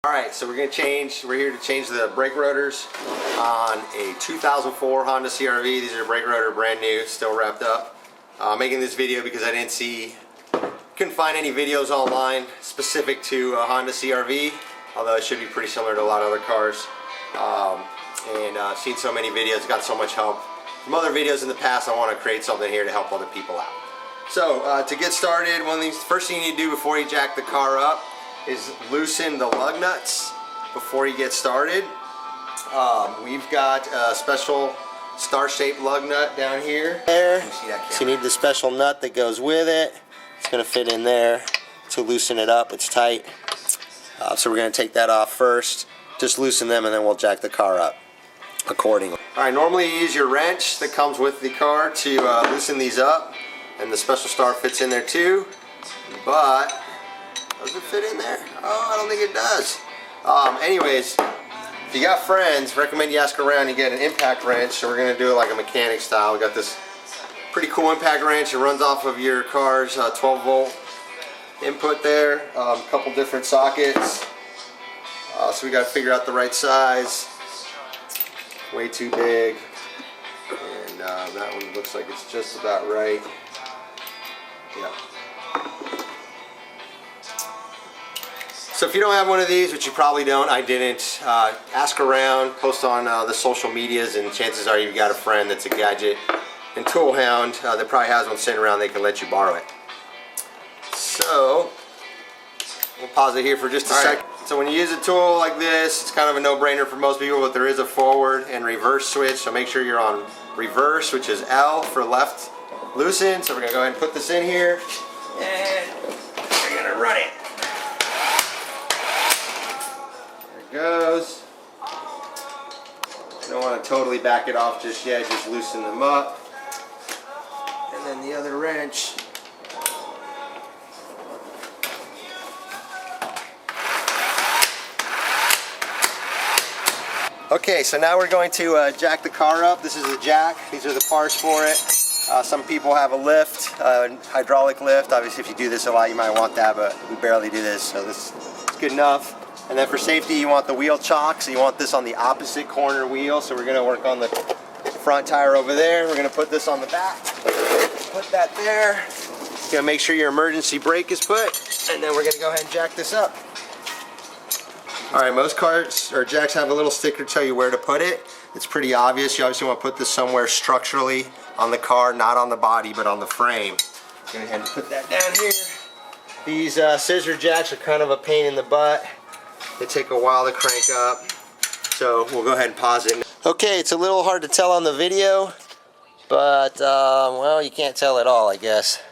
Alright, so we're here to change the brake rotors on a 2004 Honda CRV. These are brake rotor, brand new, still wrapped up. Making this video because I couldn't find any videos online specific to a Honda CRV, although it should be pretty similar to a lot of other cars. I've seen so many videos, got so much help from other videos in the past. I want to create something here to help other people out. So to get started, first thing you need to do before you jack the car up is loosen the lug nuts before you get started. We've got a special star-shaped lug nut down here. So you need the special nut that goes with it. It's going to fit in there to loosen it up. It's tight. So we're going to take that off first. Just loosen them and then we'll jack the car up accordingly. Alright, normally you use your wrench that comes with the car to loosen these up. And the special star fits in there too. But does it fit in there? Oh, I don't think it does. Anyways, if you got friends, recommend you ask around and get an impact wrench. So we're going to do it like a mechanic style. We got this pretty cool impact wrench. It runs off of your car's 12 volt input there. A couple different sockets. So we got to figure out the right size. Way too big. And that one looks like it's just about right. Yeah. So if you don't have one of these, which you probably don't, I didn't, ask around, post on the social medias, and chances are you've got a friend that's a gadget and tool hound that probably has one sitting around. They can let you borrow it. So we'll pause it here for just a second. So when you use a tool like this, it's kind of a no-brainer for most people, but there is a forward and reverse switch. So make sure you're on reverse, which is L for left loosen. So we're going to go ahead and put this in here, and we're going to run it. Goes. You don't want to totally back it off just yet, just loosen them up. And then the other wrench. Okay, so now we're going to jack the car up. This is a jack. These are the parts for it. Some people have a lift, hydraulic lift. Obviously if you do this a lot you might want that, but we barely do this, so this is good enough. And then for safety, you want the wheel chock, so you want this on the opposite corner wheel. So we're going to work on the front tire over there. We're going to put this on the back. Put that there. You're going to make sure your emergency brake is put, and then we're going to go ahead and jack this up. Alright, most cars or jacks have a little sticker to tell you where to put it. It's pretty obvious. You obviously want to put this somewhere structurally on the car, not on the body, but on the frame. Go ahead and put that down here. These scissor jacks are kind of a pain in the butt. They take a while to crank up, so we'll go ahead and pause it. Okay, it's a little hard to tell on the video, but well, you can't tell at all, I guess.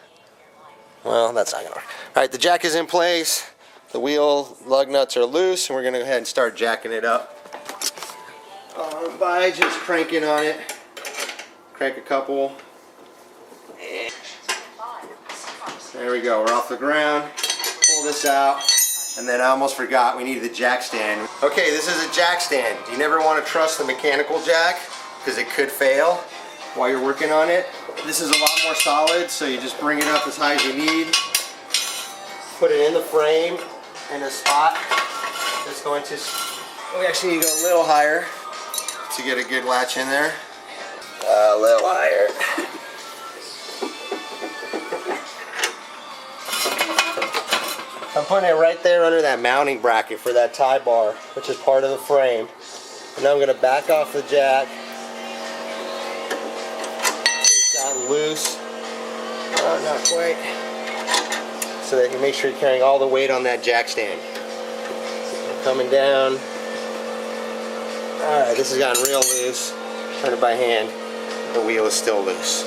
Well, that's not gonna work. Alright, the jack is in place, the wheel lug nuts are loose, and we're gonna go ahead and start jacking it up by just cranking on it. Crank a couple. There we go, we're off the ground. Pull this out. And then I almost forgot we needed the jack stand. Okay, this is a jack stand. You never want to trust the mechanical jack because it could fail while you're working on it. This is a lot more solid, so you just bring it up as high as you need. Put it in the frame in a spot that's going to... We actually need to go a little higher to get a good latch in there. A little higher. I'm putting it right there under that mounting bracket for that tie bar, which is part of the frame. And now I'm going to back off the jack. It's gotten loose. Oh, not quite. So that you make sure you're carrying all the weight on that jack stand. Coming down. Alright, this has gotten real loose. Turn it by hand. The wheel is still loose.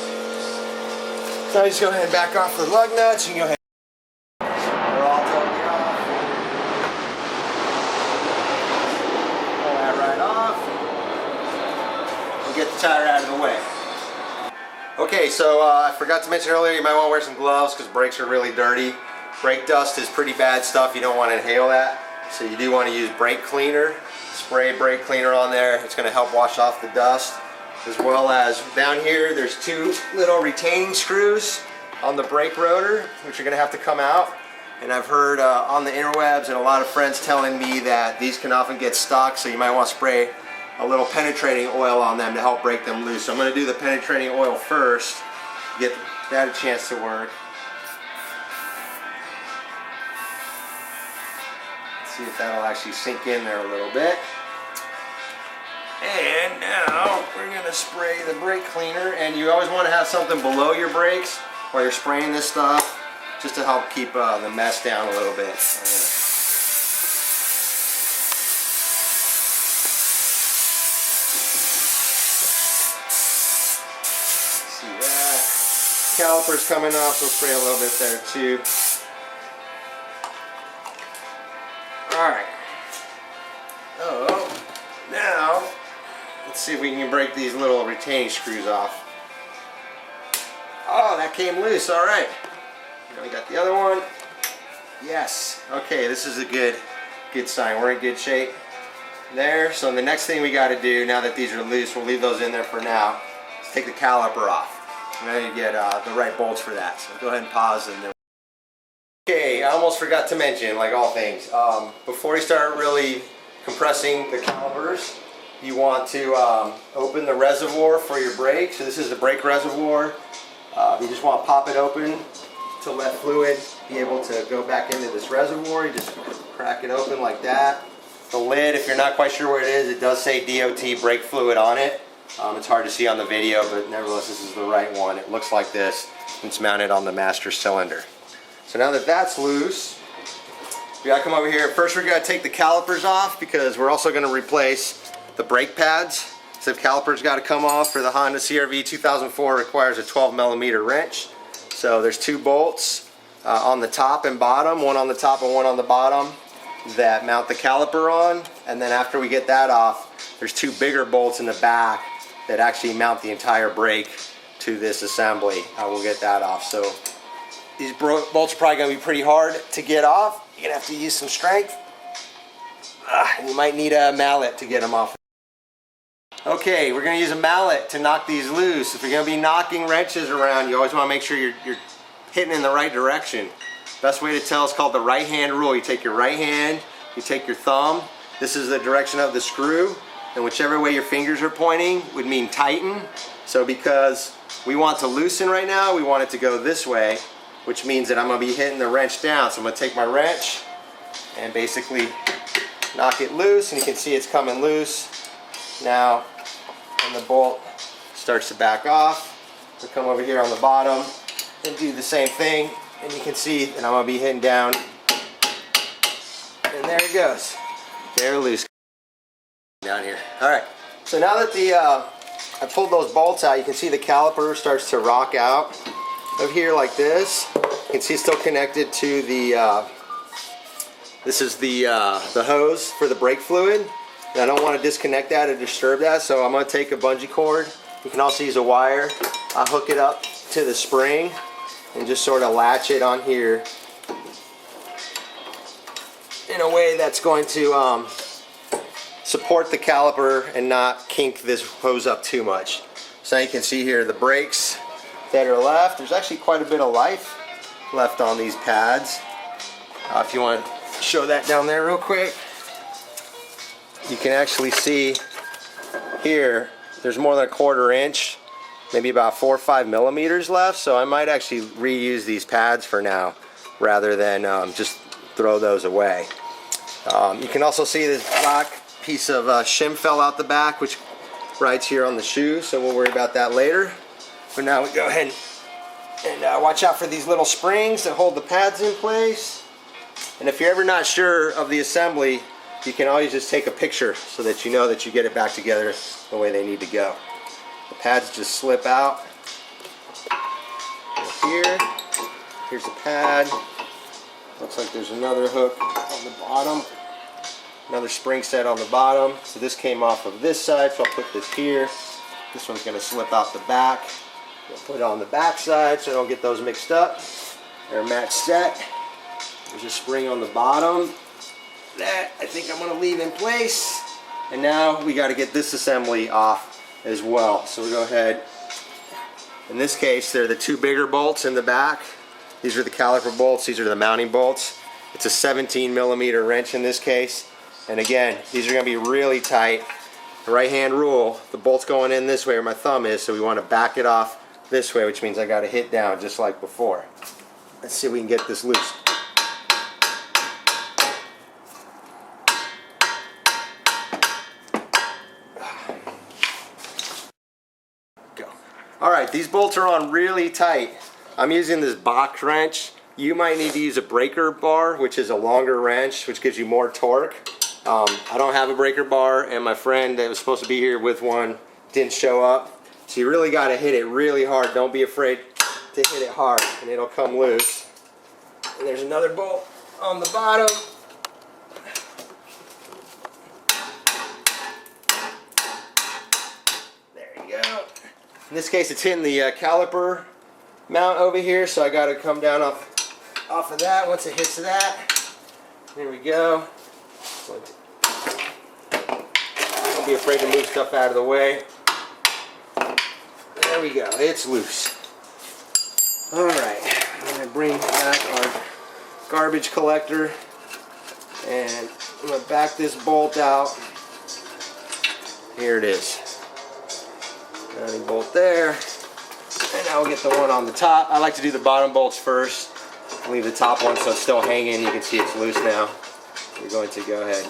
So I just go ahead and back off the lug nuts. You can go ahead. Get the tire out of the way. Okay, so I forgot to mention earlier, you might want to wear some gloves because brakes are really dirty. Brake dust is pretty bad stuff. You don't want to inhale that. So you do want to use brake cleaner. Spray brake cleaner on there. It's going to help wash off the dust. As well as down here, there's two little retaining screws on the brake rotor, which are going to have to come out. And I've heard on the interwebs and a lot of friends telling me that these can often get stuck, so you might want to spray a little penetrating oil on them to help break them loose. So I'm going to do the penetrating oil first, get that a chance to work. Let's see if that'll actually sink in there a little bit. And now we're going to spray the brake cleaner, and you always want to have something below your brakes while you're spraying this stuff, just to help keep the mess down a little bit. See that? Caliper's coming off, so we'll spray a little bit there too. Alright. Oh, now let's see if we can break these little retaining screws off. Oh, that came loose. Alright. Now we got the other one. Yes. Okay, this is a good sign. We're in good shape there. So the next thing we got to do, now that these are loose, we'll leave those in there for now, is take the caliper off. And then you get the right bolts for that. So go ahead and pause and then. Okay, I almost forgot to mention, like all things, before you start really compressing the calipers, you want to open the reservoir for your brake. So this is the brake reservoir. You just want to pop it open to let fluid be able to go back into this reservoir. You just crack it open like that. The lid, if you're not quite sure where it is, it does say DOT brake fluid on it. It's hard to see on the video, but nevertheless this is the right one. It looks like this. It's mounted on the master cylinder. So now that that's loose, we gotta come over here. First we're gonna take the calipers off, because we're also gonna replace the brake pads. So the calipers gotta come off. For the Honda CRV 2004 requires a 12mm wrench. So there's two bolts on the top and bottom, one on the top and one on the bottom, that mount the caliper on. And then after we get that off, there's two bigger bolts in the back that actually mount the entire brake to this assembly. We'll get that off. So these bolts are probably going to be pretty hard to get off. You're going to have to use some strength. And you might need a mallet to get them off. Okay, we're going to use a mallet to knock these loose. If you're going to be knocking wrenches around, you always want to make sure you're hitting in the right direction. Best way to tell is called the right hand rule. You take your right hand, you take your thumb. This is the direction of the screw, and whichever way your fingers are pointing would mean tighten. So because we want to loosen right now, we want it to go this way, which means that I'm going to be hitting the wrench down. So I'm going to take my wrench and basically knock it loose, and you can see it's coming loose. Now, when the bolt starts to back off, we'll come over here on the bottom and do the same thing, and you can see that I'm going to be hitting down, and there it goes. They're loose down here. Alright, so now that I pulled those bolts out, you can see the caliper starts to rock out of here like this. You can see it's still connected to the this is the hose for the brake fluid. And I don't want to disconnect that or disturb that, so I'm going to take a bungee cord. You can also use a wire. I'll hook it up to the spring and just sort of latch it on here in a way that's going to support the caliper and not kink this hose up too much. So now you can see here the brakes that are left. There's actually quite a bit of life left on these pads. If you want to show that down there real quick, you can actually see here there's more than a 1/4 inch, maybe about 4 or 5 millimeters left. So I might actually reuse these pads for now rather than just throw those away. You can also see this black piece of shim fell out the back, which rides here on the shoe, so we'll worry about that later. But now we go ahead and watch out for these little springs that hold the pads in place. And if you're ever not sure of the assembly, you can always just take a picture so that you know that you get it back together the way they need to go. The pads just slip out. Here, here's a pad. Looks like there's another hook on the bottom. Another spring set on the bottom. So this came off of this side, so I'll put this here. This one's going to slip out the back. We'll put it on the back side so I don't get those mixed up. They're match set. There's a spring on the bottom. That I think I'm going to leave in place. And now we got to get this assembly off as well. So we'll go ahead. In this case, they're the two bigger bolts in the back These are the caliper bolts. These are the mounting bolts. It's a 17mm wrench in this case. And again, these are going to be really tight. The right hand rule, the bolt's going in this way where my thumb is, so we want to back it off this way, which means I got to hit down just like before. Let's see if we can get this loose. Go. Alright, these bolts are on really tight. I'm using this box wrench. You might need to use a breaker bar, which is a longer wrench, which gives you more torque. I don't have a breaker bar, and my friend that was supposed to be here with one didn't show up. So you really got to hit it really hard. Don't be afraid to hit it hard, and it'll come loose. And there's another bolt on the bottom. There you go. In this case, it's hitting the caliper mount over here, so I got to come down off of that. Once it hits that, there we go. Don't be afraid to move stuff out of the way. There we go, it's loose. Alright, I'm going to bring back our garbage collector, and I'm going to back this bolt out. Here it is. Mounting bolt there. And now we'll get the one on the top. I like to do the bottom bolts first. Leave the top one so it's still hanging. You can see it's loose now. We're going to go ahead,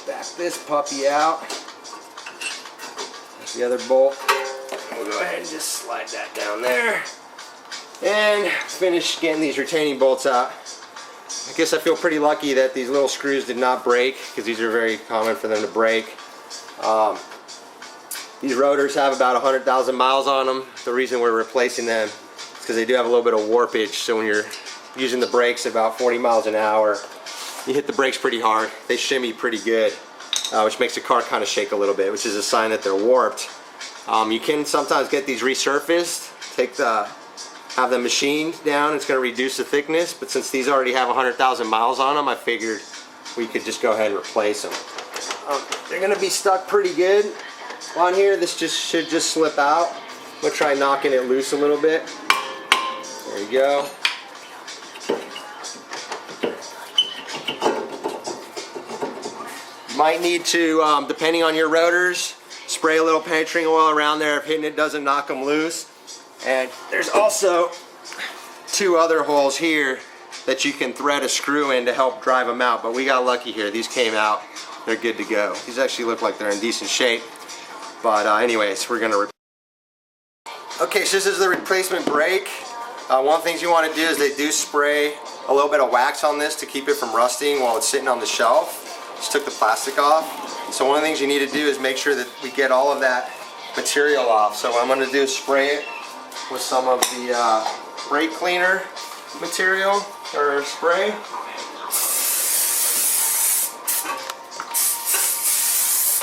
back this puppy out. There's the other bolt. We'll go ahead and just slide that down there. And finish getting these retaining bolts out. I guess I feel pretty lucky that these little screws did not break, because these are very common for them to break. These rotors have about 100,000 miles on them. The reason we're replacing them is because they do have a little bit of warpage. So when you're using the brakes at about 40 miles an hour, you hit the brakes pretty hard. They shimmy pretty good, which makes the car kind of shake a little bit, which is a sign that they're warped. You can sometimes get these resurfaced. Have them machined down. It's going to reduce the thickness, but since these already have 100,000 miles on them, I figured we could just go ahead and replace them. They're going to be stuck pretty good on here. This should just slip out. I'm going to try knocking it loose a little bit. There you go. Might need to, depending on your rotors, spray a little penetrating oil around there if hitting it doesn't knock them loose. And there's also two other holes here that you can thread a screw in to help drive them out, but we got lucky here. These came out. They're good to go. These actually look like they're in decent shape. But anyways, we're gonna okay, so this is the replacement brake. One of the things you want to do is they do spray a little bit of wax on this to keep it from rusting while it's sitting on the shelf. Just took the plastic off. So one of the things you need to do is make sure that we get all of that material off. So what I'm going to do is spray it with some of the brake cleaner material or spray.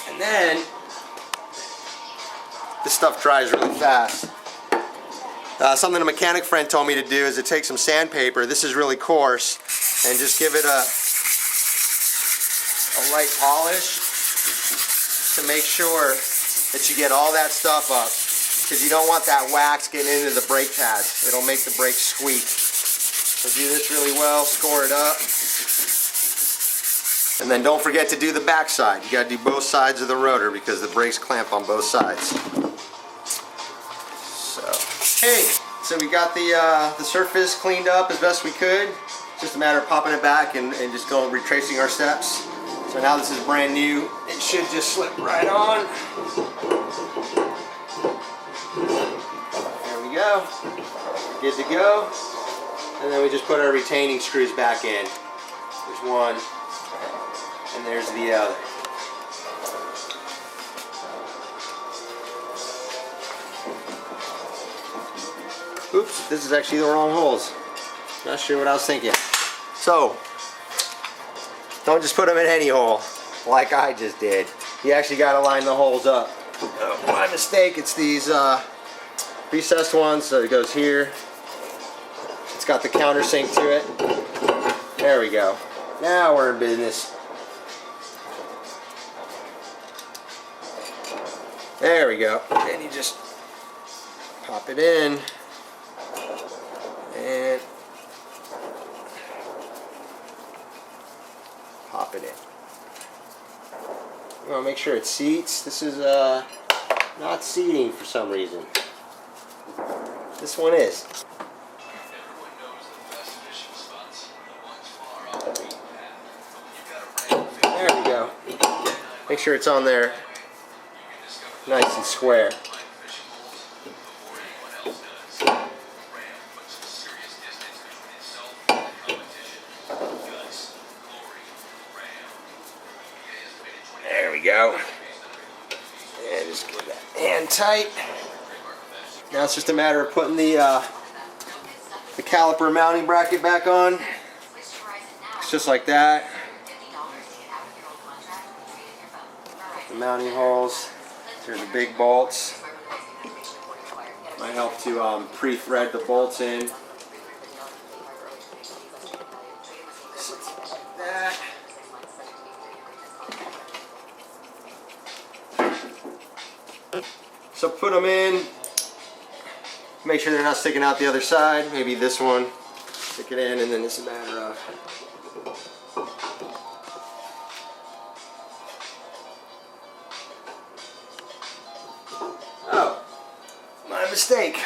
And then this stuff dries really fast. Something a mechanic friend told me to do is to take some sandpaper, this is really coarse, and just give it a light polish to make sure that you get all that stuff up, because you don't want that wax getting into the brake pads. It'll make the brakes squeak. So do this really well, score it up. And then don't forget to do the back side. You got to do both sides of the rotor because the brakes clamp on both sides. So we got the surface cleaned up as best we could. It's just a matter of popping it back and just going retracing our steps. So now this is brand new. It should just slip right on. There we go. We're good to go. And then we just put our retaining screws back in. There's one, and there's the other. Oops, this is actually the wrong holes. Not sure what I was thinking. So, don't just put them in any hole like I just did. You actually got to line the holes up. My mistake, it's these recessed ones, so it goes here. It's got the countersink to it. There we go. Now we're in business. There we go. And you just pop it in. and pop it in. You want to make sure it seats. This is not seating for some reason. This one is. There we go. Make sure it's on there nice and square. There we go. And just get that hand tight. Now it's just a matter of putting the caliper mounting bracket back on. It's just like that. The mounting holes. These are the big bolts. Might help to pre-thread the bolts in. Like that. So put them in. Make sure they're not sticking out the other side. Maybe this one. Stick it in, and then it's a matter of mistake.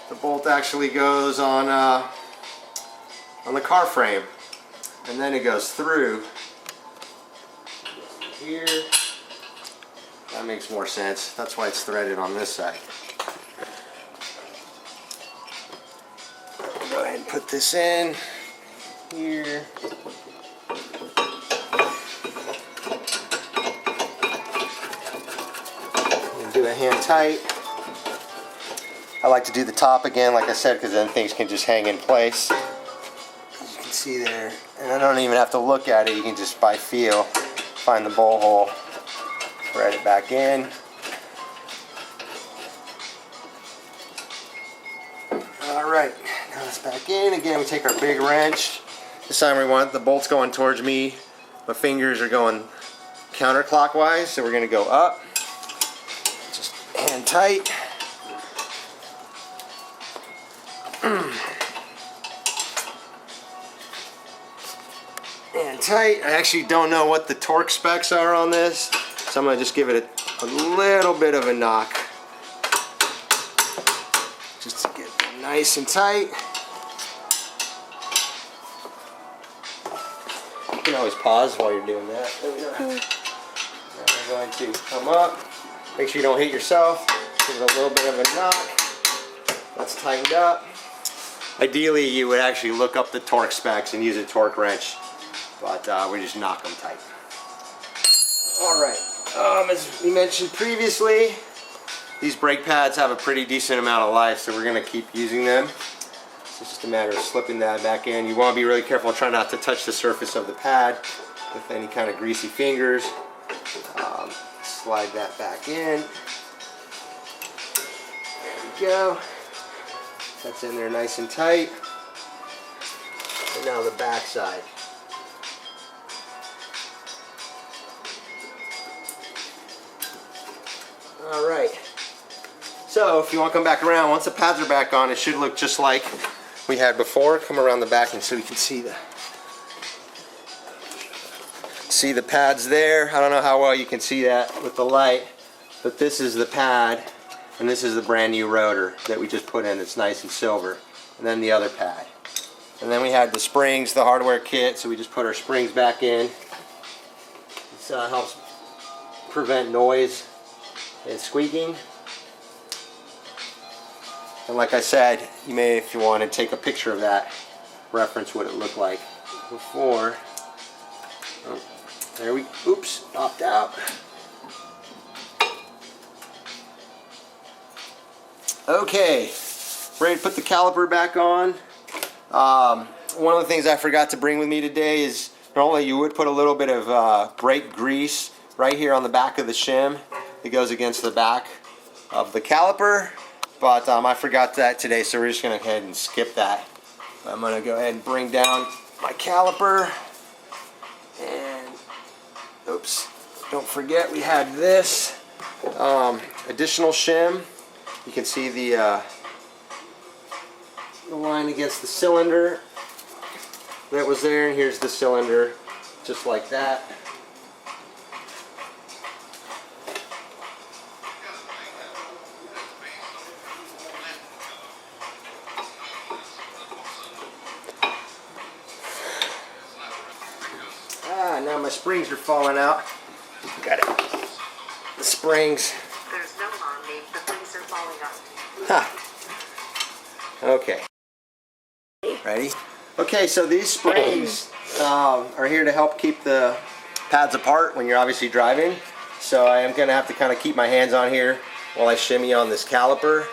The bolt actually goes on the car frame, and then it goes through here. That makes more sense. That's why it's threaded on this side. Go ahead and put this in here. And do a hand tight. I like to do the top again, like I said, because then things can just hang in place. As you can see there, and I don't even have to look at it. You can just by feel find the bowl hole, thread it back in. All right, now it's back in. Again, we take our big wrench. This time we want the bolts going towards me. My fingers are going counterclockwise, so we're going to go up. Just hand tight. And tight. I actually don't know what the torque specs are on this, so I'm going to just give it a little bit of a knock. Just to get it nice and tight. You can always pause while you're doing that. There we go. Now we're going to come up. Make sure you don't hit yourself. Give it a little bit of a knock. That's tightened up. Ideally, you would actually look up the torque specs and use a torque wrench, but we just knock them tight. Alright, as we mentioned previously, these brake pads have a pretty decent amount of life, so we're going to keep using them. So it's just a matter of slipping that back in. You want to be really careful, try not to touch the surface of the pad with any kind of greasy fingers. Slide that back in. There we go. That's in there nice and tight. And now the back side. Alright. So if you want to come back around, once the pads are back on, it should look just like we had before. Come around the back and so you can see the pads there. I don't know how well you can see that with the light, but this is the pad. And this is the brand new rotor that we just put in. It's nice and silver. And then the other pad. And then we had the springs, the hardware kit, so we just put our springs back in. This helps prevent noise and squeaking. And like I said, you may, if you want to take a picture of that, reference what it looked like before. Oh, there we, oops, popped out. Okay, ready to put the caliper back on. One of the things I forgot to bring with me today is normally you would put a little bit of brake grease right here on the back of the shim. It goes against the back of the caliper, but I forgot that today, so we're just going to go ahead and skip that. I'm going to go ahead and bring down my caliper, and oops, don't forget we had this additional shim. You can see the the line against the cylinder that was there, and here's the cylinder, just like that. Now my springs are falling out. Got it. The springs. There's no harm, Nate. The springs are falling out. Ha. Okay. Ready? Okay, so these springs are here to help keep the pads apart when you're obviously driving. So I am going to have to kind of keep my hands on here while I shimmy on this caliper.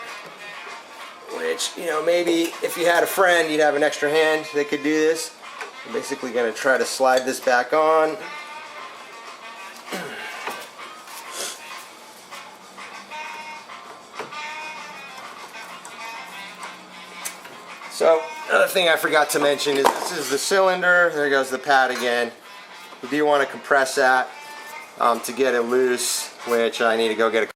Which, you know, maybe if you had a friend, you'd have an extra hand that could do this. I'm basically going to try to slide this back on. So, another thing I forgot to mention is this is the cylinder. There goes the pad again. You do want to compress that to get it loose, which I need to go get a...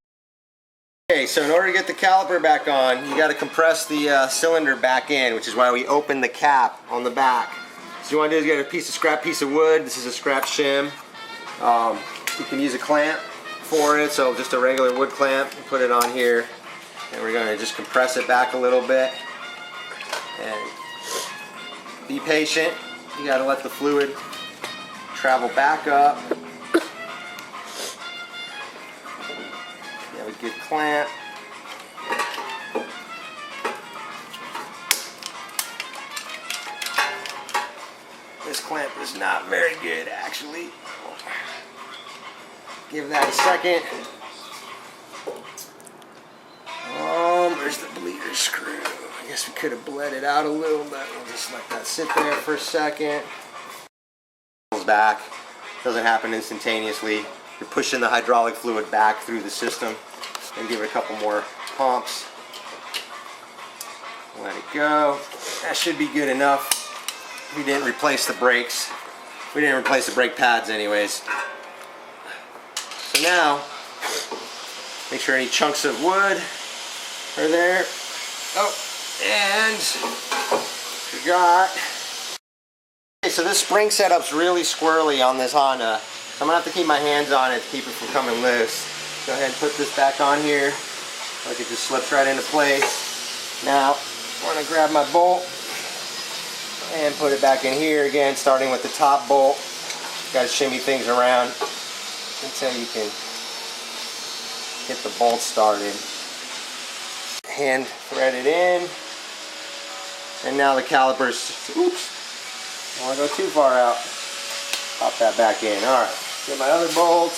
Okay, so in order to get the caliper back on, you got to compress the cylinder back in, which is why we open the cap on the back. So you want to do is get a scrap piece of wood. This is a scrap shim. You can use a clamp for it, so just a regular wood clamp. Put it on here, and we're going to just compress it back a little bit. And be patient. You got to let the fluid travel back up. You have a good clamp. This clamp is not very good, actually. Give that a second. There's the bleeder screw. I guess we could have bled it out a little, but we'll just let that sit there for a second. Back. Doesn't happen instantaneously. You're pushing the hydraulic fluid back through the system, and give it a couple more pumps. Let it go. That should be good enough. We didn't replace the brakes. We didn't replace the brake pads anyways. So now, make sure any chunks of wood are there. Oh, and forgot. Okay, so this spring setup's really squirrely on this Honda. So I'm gonna have to keep my hands on it to keep it from coming loose. Go ahead and put this back on here. Like it just slips right into place. Now, I want to grab my bolt and put it back in here again, starting with the top bolt. Got to shimmy things around until you can get the bolt started. Hand thread it in, and now the calipers. Oops! Don't want to go too far out. Pop that back in. All right. Get my other bolt.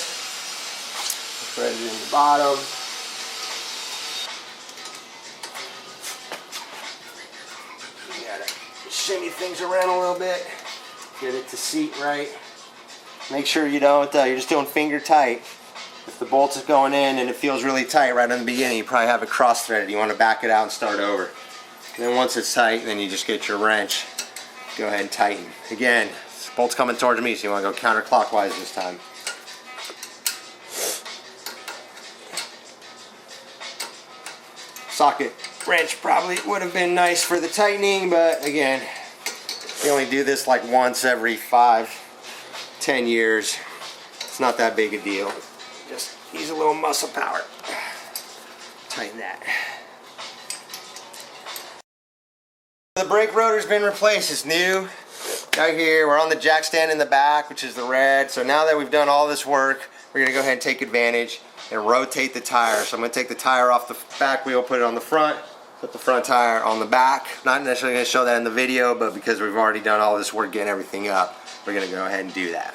Thread it in the bottom. Shimmy things around a little bit, get it to seat right. Make sure you don't, you're just doing finger tight. If the bolt is going in and it feels really tight right in the beginning, you probably have it cross threaded. You want to back it out and start over. And then once it's tight, then you just get your wrench. Go ahead and tighten. Again, this bolt's coming towards me, so you want to go counterclockwise this time. Socket wrench probably would have been nice for the tightening, but again, you only do this like once every 5-10 years. It's not that big a deal. Just use a little muscle power. Tighten that. The brake rotor's been replaced. It's new. Out here, we're on the jack stand in the back, which is the red. So now that we've done all this work, we're gonna go ahead and take advantage and rotate the tire. So I'm gonna take the tire off the back wheel, put it on the front, put the front tire on the back. Not necessarily gonna show that in the video, but because we've already done all this work getting everything up, we're gonna go ahead and do that.